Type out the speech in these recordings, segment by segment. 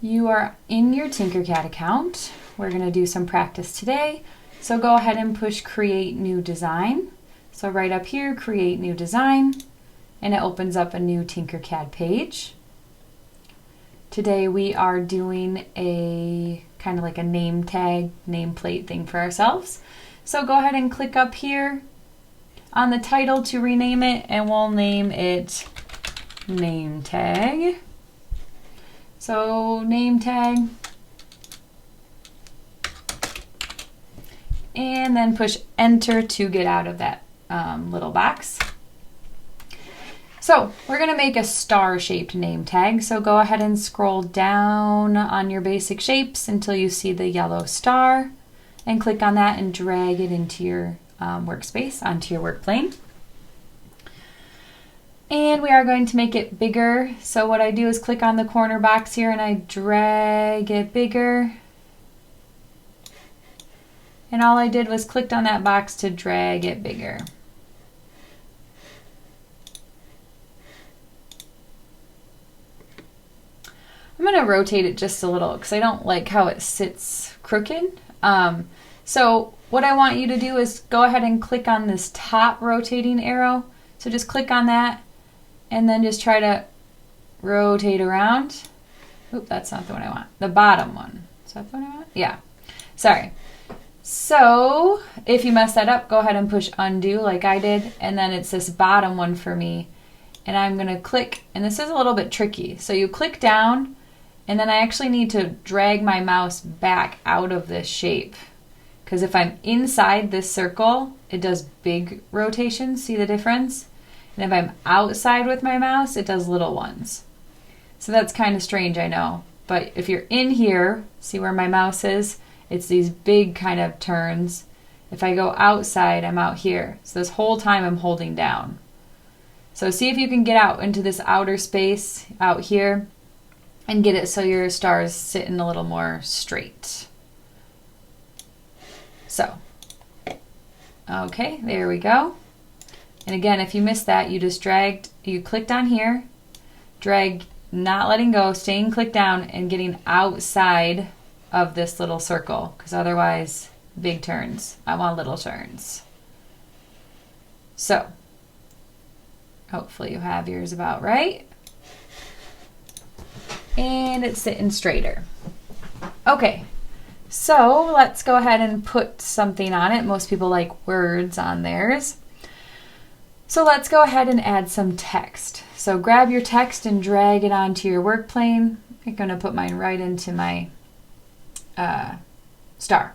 You are in your TinkerCad account. We're going to do some practice today. So go ahead and push Create New Design. So right up here, Create New Design, and it opens up a new TinkerCad page. Today we are doing a kind of like a name tag, nameplate thing for ourselves. So go ahead and click up here on the title to rename it, and we'll name it Name Tag. So name tag, and then push enter to get out of that little box. So we're going to make a star-shaped name tag. So go ahead and scroll down on your basic shapes until you see the yellow star, and click on that and drag it into your workspace, onto your work plane. And we are going to make it bigger. So what I do is click on the corner box here and I drag it bigger. And all I did was clicked on that box to drag it bigger. I'm going to rotate it just a little because I don't like how it sits crooked. So what I want you to do is go ahead and click on this top rotating arrow. So just click on that and then just try to rotate around. Oop, that's not the one I want. The bottom one. Is that the one I want? Yeah. Sorry. So if you mess that up, go ahead and push undo like I did. And then it's this bottom one for me. And I'm going to click, and this is a little bit tricky. So you click down, and then I actually need to drag my mouse back out of this shape. Because if I'm inside this circle, it does big rotations. See the difference? And if I'm outside with my mouse, it does little ones. So that's kind of strange, I know. But if you're in here, see where my mouse is? It's these big kind of turns. If I go outside, I'm out here. So this whole time I'm holding down. So see if you can get out into this outer space out here and get it so your star's sitting a little more straight. So, okay, there we go. And again, if you missed that, you just you clicked on here, drag, not letting go, staying clicked down and getting outside of this little circle, because otherwise, big turns. I want little turns. So, hopefully you have yours about right. And it's sitting straighter. Okay, so let's go ahead and put something on it. Most people like words on theirs. So let's go ahead and add some text. So grab your text and drag it onto your work plane. I'm going to put mine right into my star.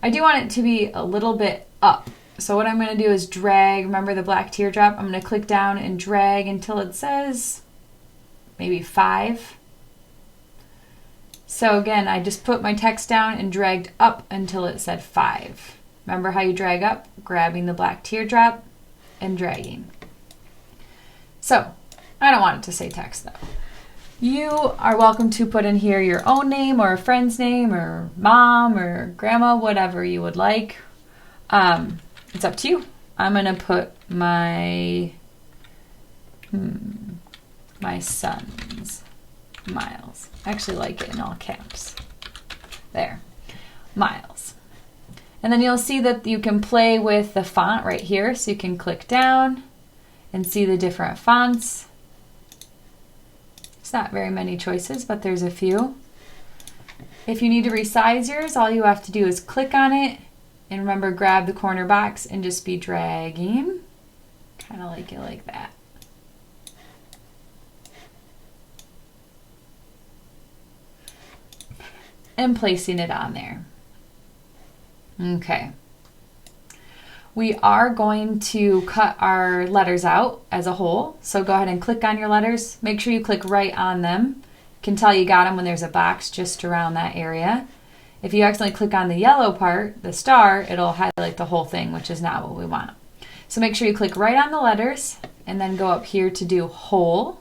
I do want it to be a little bit up. So what I'm going to do is drag, remember the black teardrop? I'm going to click down and drag until it says maybe 5. So again, I just put my text down and dragged up until it said 5. Remember how you drag up? Grabbing the black teardrop and dragging. So, I don't want it to say text though. You are welcome to put in here your own name or a friend's name or mom or grandma, whatever you would like. It's up to you. I'm going to put my son's Miles. I actually like it in all caps. There. Miles. And then you'll see that you can play with the font right here. So you can click down and see the different fonts. It's not very many choices, but there's a few. If you need to resize yours, all you have to do is click on it. And remember, grab the corner box and just be dragging. Kind of like it like that. And placing it on there. Okay. We are going to cut our letters out as a whole. So go ahead and click on your letters. Make sure you click right on them. You can tell you got them when there's a box just around that area. If you accidentally click on the yellow part, the star, it'll highlight the whole thing, which is not what we want. So make sure you click right on the letters and then go up here to do whole.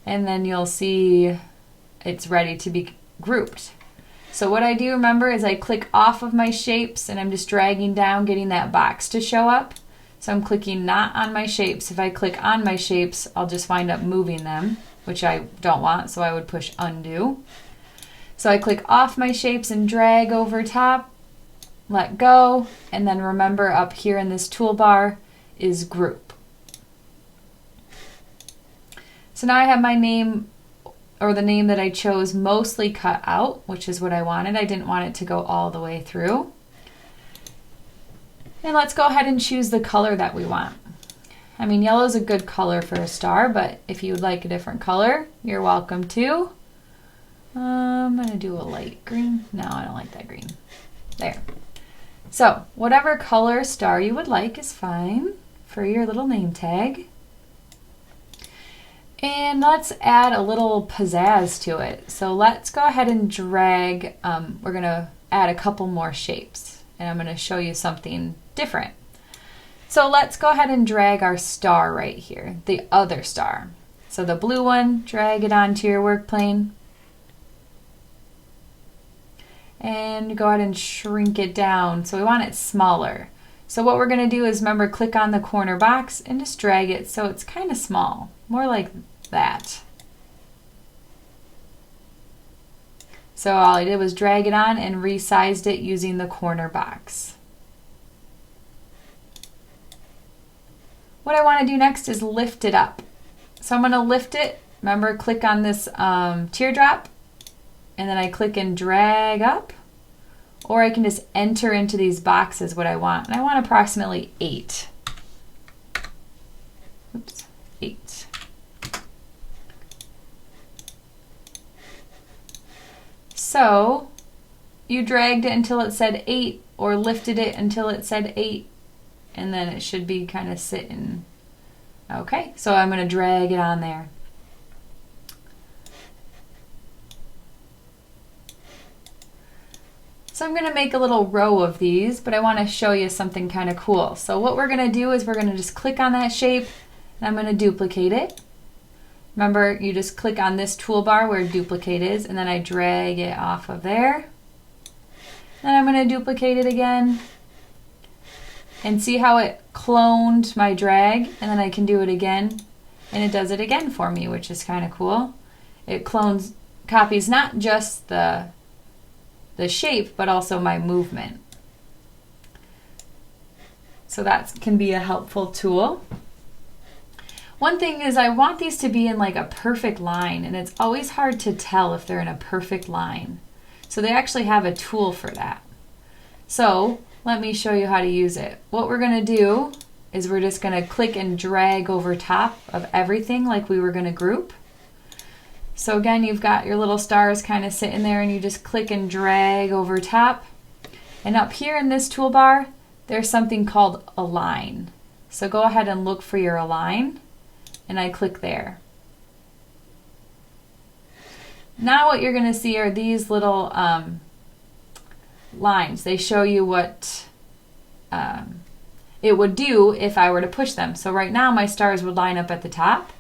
And then you'll see it's ready to be grouped. So what I do, remember, is I click off of my shapes and I'm just dragging down, getting that box to show up. So I'm clicking not on my shapes. If I click on my shapes, I'll just wind up moving them, which I don't want, so I would push undo. So I click off my shapes and drag over top, let go, and then remember up here in this toolbar is group. So now I have my name, or the name that I chose, mostly cut out, which is what I wanted. I didn't want it to go all the way through. And let's go ahead and choose the color that we want. I mean, yellow is a good color for a star, but if you would like a different color, you're welcome to. I'm gonna do a light green. No, I don't like that green. There. So whatever color star you would like is fine for your little name tag. And let's add a little pizzazz to it. So let's go ahead and drag, we're gonna add a couple more shapes, and I'm gonna show you something different. So let's go ahead and drag our star right here, the other star. So the blue one, drag it onto your work plane. And go ahead and shrink it down. So we want it smaller. So what we're gonna do is, remember, click on the corner box and just drag it so it's kind of small, more like that. So all I did was drag it on and resized it using the corner box. What I want to do next is lift it up. So I'm going to lift it. Remember, click on this teardrop, and then I click and drag up. Or I can just enter into these boxes what I want. And I want approximately 8. Oops, 8. So you dragged it until it said 8, or lifted it until it said 8, and then it should be kind of sitting. Okay, so I'm going to drag it on there. So I'm going to make a little row of these, but I want to show you something kind of cool. So what we're going to do is we're going to just click on that shape, and I'm going to duplicate it. Remember, you just click on this toolbar where duplicate is, and then I drag it off of there. Then I'm going to duplicate it again. And see how it cloned my drag? And then I can do it again, and it does it again for me, which is kind of cool. It copies not just the shape, but also my movement. So that can be a helpful tool. One thing is, I want these to be in like a perfect line, and it's always hard to tell if they're in a perfect line. So they actually have a tool for that. So let me show you how to use it. What we're going to do is we're just going to click and drag over top of everything like we were going to group. So again, you've got your little stars kind of sitting there, and you just click and drag over top. And up here in this toolbar, there's something called Align. So go ahead and look for your Align, and I click there. Now what you're going to see are these little lines. They show you what it would do if I were to push them. So right now my stars would line up at the top.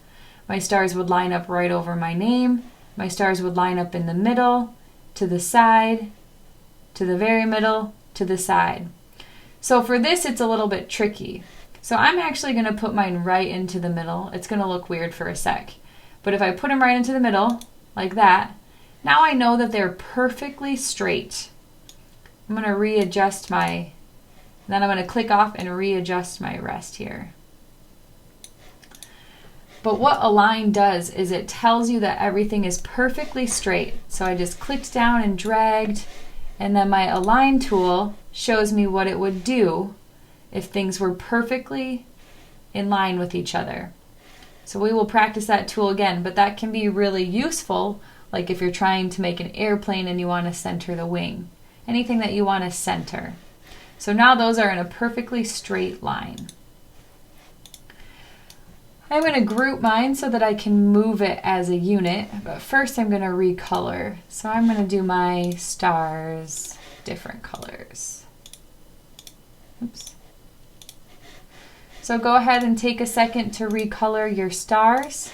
My stars would line up right over my name. My stars would line up in the middle, to the side, to the very middle, to the side. So for this, it's a little bit tricky. So I'm actually going to put mine right into the middle. It's going to look weird for a sec. But if I put them right into the middle, like that, now I know that they're perfectly straight. I'm going to readjust my, then I'm going to click off and readjust my rest here. But what Align does is it tells you that everything is perfectly straight. So I just clicked down and dragged, and then my Align tool shows me what it would do if things were perfectly in line with each other. So we will practice that tool again, but that can be really useful, like if you're trying to make an airplane and you want to center the wing. Anything that you want to center. So now those are in a perfectly straight line. I'm going to group mine so that I can move it as a unit, but first I'm going to recolor. So I'm going to do my stars different colors. Oops. So go ahead and take a second to recolor your stars.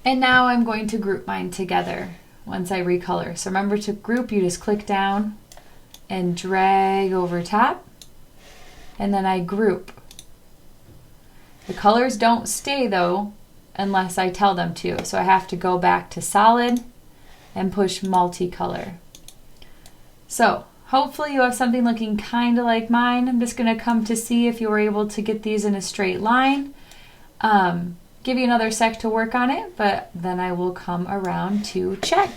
And now I'm going to group mine together once I recolor. So remember to group, you just click down and drag over top, and then I group. The colors don't stay though unless I tell them to. So I have to go back to solid and push multicolor. So hopefully you have something looking kind of like mine. I'm just going to come to see if you were able to get these in a straight line. Give you another sec to work on it, but then I will come around to check.